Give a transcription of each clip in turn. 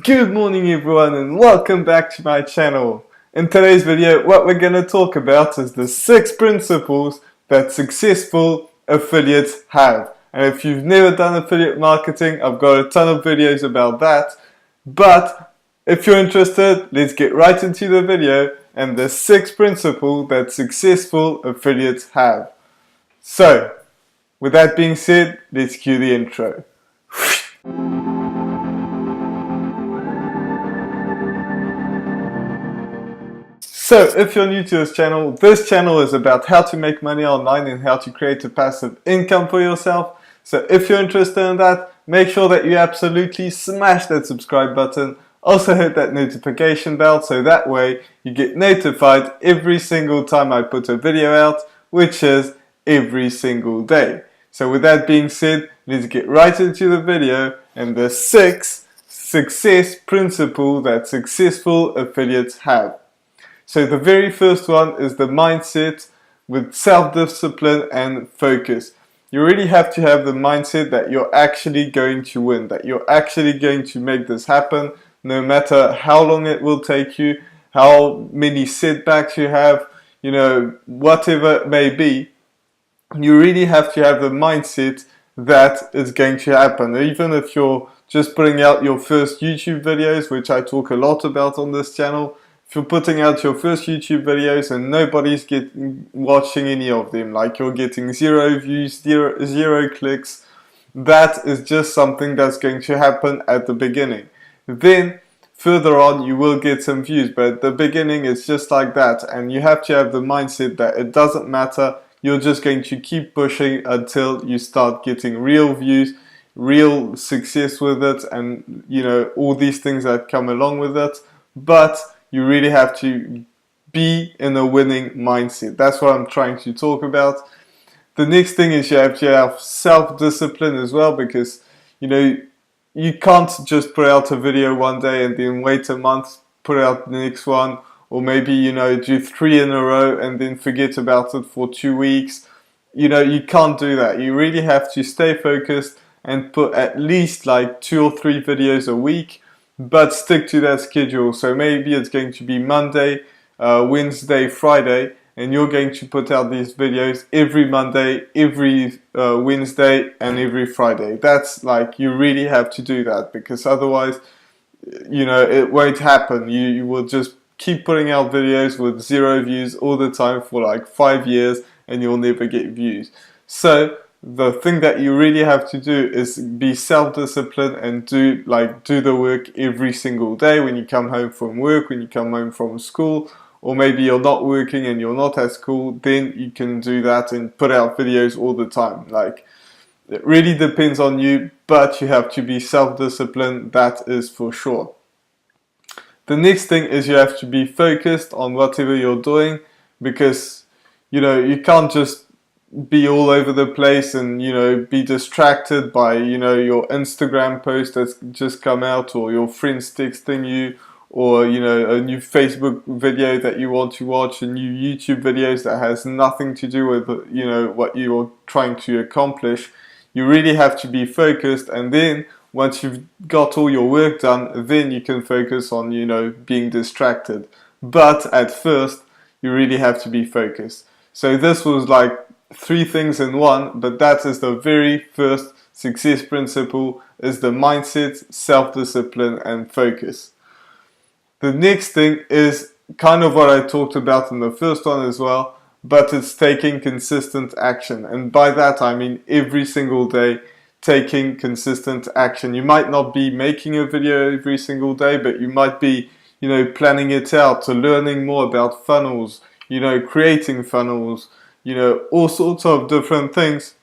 Good morning everyone and welcome back to my channel. In today's video what we're going to talk about is the 6 principles that successful affiliates have. And if you've never done affiliate marketing, I've got a ton of videos about that. But if you're interested, let's get right into the video and the 6 principles that successful affiliates have. So, with that being said, let's cue the intro. So, if you're new to this channel is about how to make money online and how to create a passive income for yourself. So if you're interested in that, make sure that you absolutely smash that subscribe button. Also hit that notification bell so that way you get notified every single time I put a video out, which is every single day. So with that being said, let's get right into the video and the 6 success principles that successful affiliates have. So the very first one is the mindset with self-discipline and focus. You really have to have the mindset that you're actually going to win, that you're actually going to make this happen, no matter how long it will take you, how many setbacks you have, whatever it may be. You really have to have the mindset that it's going to happen. Even if you're just putting out your first YouTube videos, which I talk a lot about on this channel, if you're putting out your first YouTube videos and nobody's watching any of them, like you're getting 0 views, zero clicks, that is just something that's going to happen at the beginning. Then further on you will get some views, but at the beginning it's just like that, and you have to have the mindset that it doesn't matter, you're just going to keep pushing until you start getting real views, real success with it, and all these things that come along with it. But you really have to be in a winning mindset. That's what I'm trying to talk about. The next thing is you have to have self-discipline as well, because you can't just put out a video one day and then wait a month, put out the next one, or maybe do 3 in a row and then forget about it for 2 weeks. You can't do that. You really have to stay focused and put at least like 2 or 3 videos a week, but stick to that schedule. So maybe it's going to be Monday, Wednesday, Friday, and you're going to put out these videos every Monday, every Wednesday, and every Friday. That's like, you really have to do that, because otherwise, it won't happen. You will just keep putting out videos with 0 views all the time for like 5 years, and you'll never get views. So the thing that you really have to do is be self-disciplined and do the work every single day when you come home from work, when you come home from school, or maybe you're not working and you're not at school, then you can do that and put out videos all the time. Like, it really depends on you, but you have to be self-disciplined, that is for sure. The next thing is you have to be focused on whatever you're doing, because you can't just be all over the place and be distracted by your Instagram post that's just come out, or your friends texting you, or a new Facebook video that you want to watch, a new YouTube videos that has nothing to do with what you're trying to accomplish. You really have to be focused, and then once you've got all your work done, then you can focus on being distracted. But at first you really have to be focused. So this was like 3 things in one, but that is the very first success principle, is the mindset, self-discipline, and focus. The next thing is kind of what I talked about in the first one as well, but it's taking consistent action. And by that I mean every single day taking consistent action. You might not be making a video every single day, but you might be planning it out, learning more about funnels, creating funnels, all sorts of different things.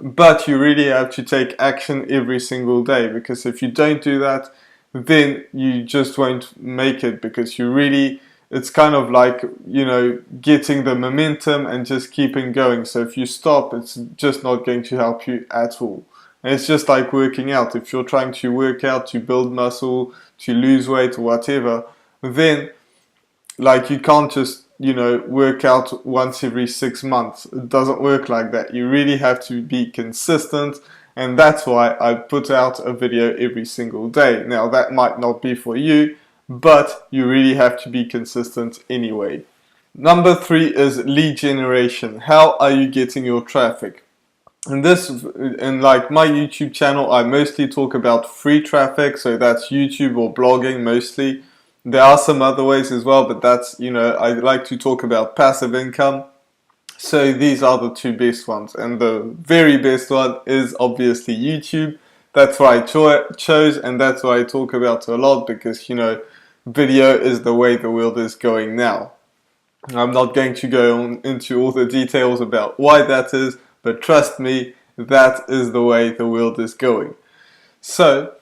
But you really have to take action every single day, because if you don't do that, then you just won't make it, because it's kind of like getting the momentum and just keeping going. So if you stop, it's just not going to help you at all. And it's just like working out. If you're trying to work out to build muscle, to lose weight or whatever, then you can't just work out once every 6 months. It doesn't work like that. You really have to be consistent and that's why I put out a video every single day. Now that might not be for you, but you really have to be consistent anyway. Number 3 is lead generation. How are you getting your traffic? And this, in like my YouTube channel, I mostly talk about free traffic, so that's YouTube or blogging mostly. There are some other ways as well, but that's, I like to talk about passive income. So these are the two best ones, and the very best one is obviously YouTube. That's why I chose, and that's why I talk about it a lot, because video is the way the world is going now. I'm not going to go into all the details about why that is, but trust me, that is the way the world is going. So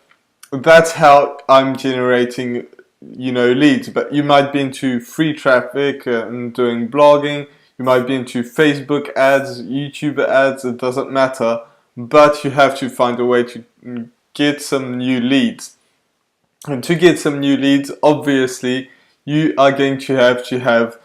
that's how I'm generating, leads. But you might be into free traffic and doing blogging. You might be into Facebook ads, YouTube ads. It doesn't matter. But you have to find a way to get some new leads. And to get some new leads, obviously, you are going to have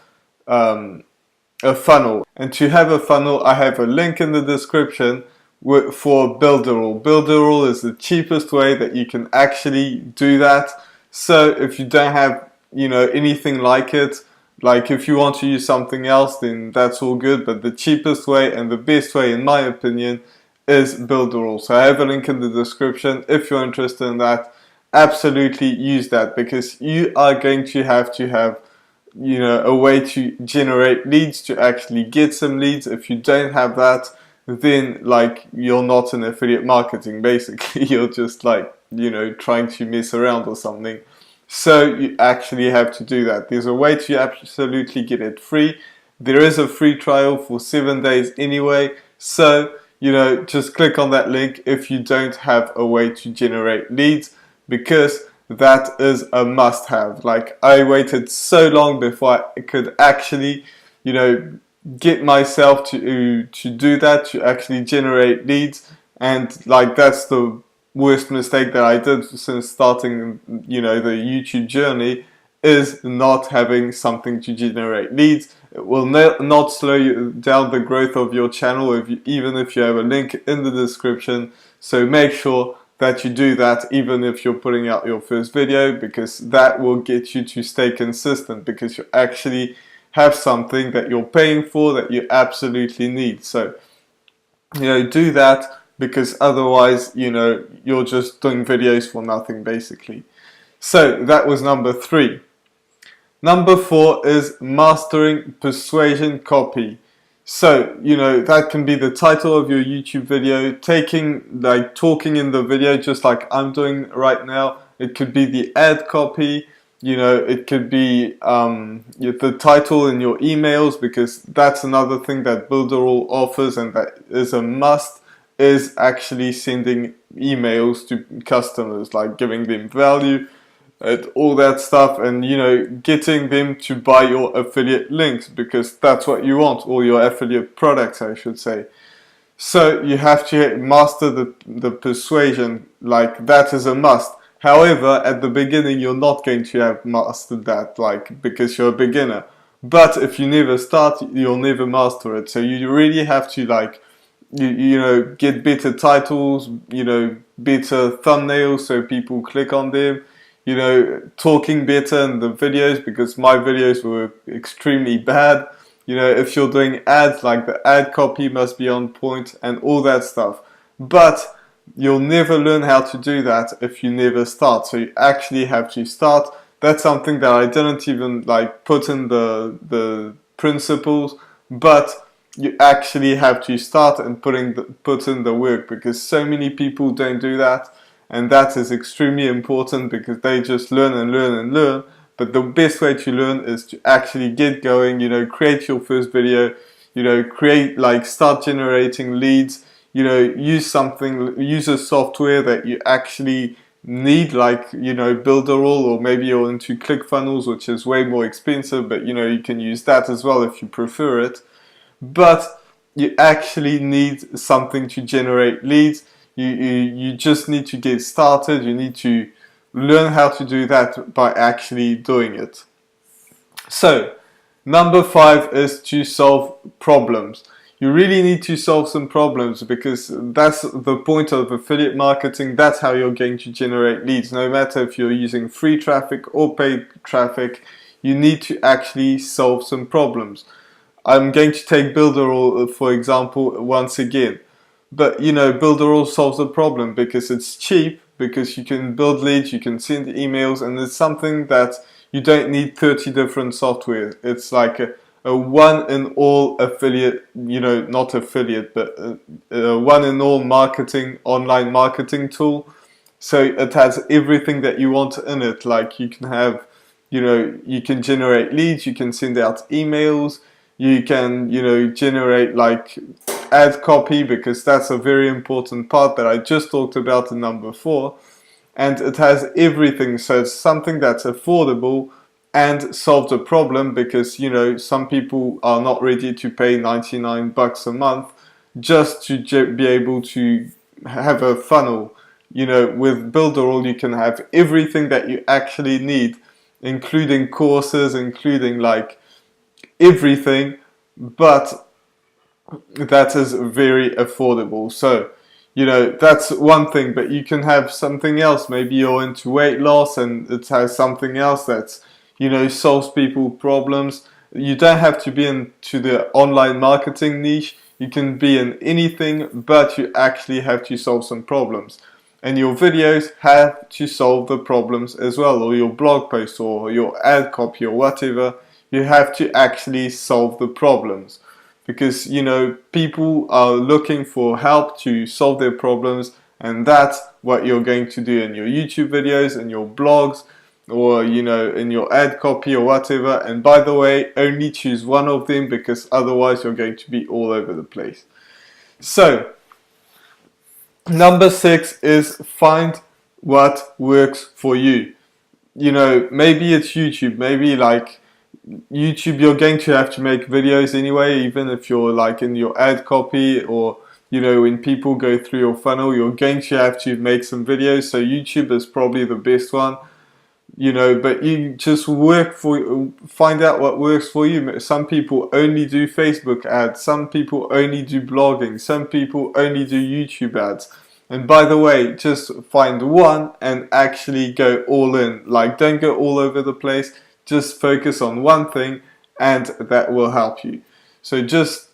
a funnel. And to have a funnel, I have a link in the description for Builderall. Builderall is the cheapest way that you can actually do that. So if you don't have anything like it, like if you want to use something else, then that's all good, but the cheapest way and the best way in my opinion is Builderall. So I have a link in the description. If you're interested in that, absolutely use that, because you are going to have a way to generate leads, to actually get some leads. If you don't have that, then you're not in affiliate marketing. Basically, you're just trying to mess around or something. So you actually have to do that. There's a way to absolutely get it free. There is a free trial for 7 days anyway. So just click on that link if you don't have a way to generate leads, because that is a must-have. I waited so long before I could actually, get myself to do that, to actually generate leads. And that's the worst mistake that I did since starting, the YouTube journey, is not having something to generate leads. It will not slow you down the growth of your channel, even if you have a link in the description. So make sure that you do that even if you're putting out your first video, because that will get you to stay consistent, because you actually have something that you're paying for that you absolutely need. So do that, because otherwise you're just doing videos for nothing basically. So that was number 3. Number 4 is mastering persuasion copy. So, that can be the title of your YouTube video, talking in the video just like I'm doing right now. It could be the ad copy, it could be the title in your emails, because that's another thing that Builderall offers, and that is a must, is actually sending emails to customers, giving them value, all that stuff, and getting them to buy your affiliate links, because that's what you want, or your affiliate products I should say. So you have to master the persuasion. That is a must. However, at the beginning you're not going to have mastered that, because you're a beginner. But if you never start, you'll never master it. So you really have to get better titles, better thumbnails so people click on them, talking better in the videos, because my videos were extremely bad. If you're doing ads, the ad copy must be on point and all that stuff. But you'll never learn how to do that if you never start. So you actually have to start. That's something that I didn't even put in the principles, but you actually have to start and put in the work, because so many people don't do that. And that is extremely important, because they just learn and learn and learn. But the best way to learn is to actually get going, create your first video, start generating leads, use a software that you actually need, Builderall, or maybe you're into ClickFunnels, which is way more expensive, but you can use that as well if you prefer it. But you actually need something to generate leads. You just need to get started. You need to learn how to do that by actually doing it. So, number 5 is to solve problems. you really need to solve some problems, because that's the point of affiliate marketing. That's how you're going to generate leads. No matter if you're using free traffic or paid traffic, you need to actually solve some problems. I'm going to take Builderall for example once again. But you know, Builderall solves the problem because it's cheap, because you can build leads, you can send emails, and it's something that you don't need 30 different software. It's like a one-in-all affiliate, you know, not affiliate, but a one-in-all marketing, online marketing tool. So it has everything that you want in it. Like you can have, you know, you can generate leads, you can send out emails, you can, you know, generate like ad copy, because that's a very important part that I just talked about in number 4. And it has everything, so it's something that's affordable and solves a problem, because you know, some people are not ready to pay 99 bucks a month just to be able to have a funnel. You know, with Builderall you can have everything that you actually need, including courses, including like everything, but that is very affordable. So you know, that's one thing, but you can have something else. Maybe you're into weight loss and it has something else that's, you know, solves people problems. You don't have to be into the online marketing niche. You can be in anything, but you actually have to solve some problems. And your videos have to solve the problems as well, or your blog post or your ad copy or whatever. You have to actually solve the problems. Because, you know, people are looking for help to solve their problems, and that's what you're going to do in your YouTube videos, in your blogs, or, you know, in your ad copy or whatever. And by the way, only choose one of them, because otherwise you're going to be all over the place. So, number 6 is find what works for you. You know, maybe it's YouTube, maybe like YouTube, you're going to have to make videos anyway, even if you're like in your ad copy, or you know, when people go through your funnel, you're going to have to make some videos. So YouTube is probably the best one, you know, but you just find out what works for you. Some people only do Facebook ads, some people only do blogging, some people only do YouTube ads. And by the way, just find one and actually go all in. Like, don't go all over the place. Just focus on one thing, and that will help you. So just,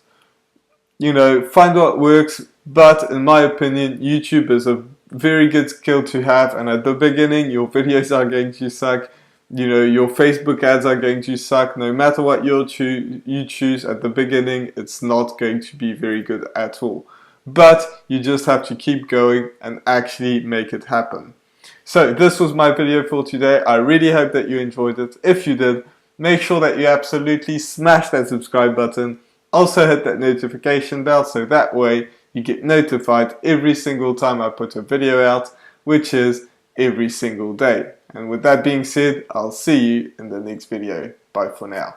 you know, find what works. But in my opinion, YouTube is a very good skill to have. And at the beginning, your videos are going to suck. You know, your Facebook ads are going to suck. No matter what you choose at the beginning, it's not going to be very good at all. But you just have to keep going and actually make it happen. So this was my video for today. I really hope that you enjoyed it. If you did, make sure that you absolutely smash that subscribe button. Also hit that notification bell, so that way you get notified every single time I put a video out, which is every single day. And with that being said, I'll see you in the next video. Bye for now.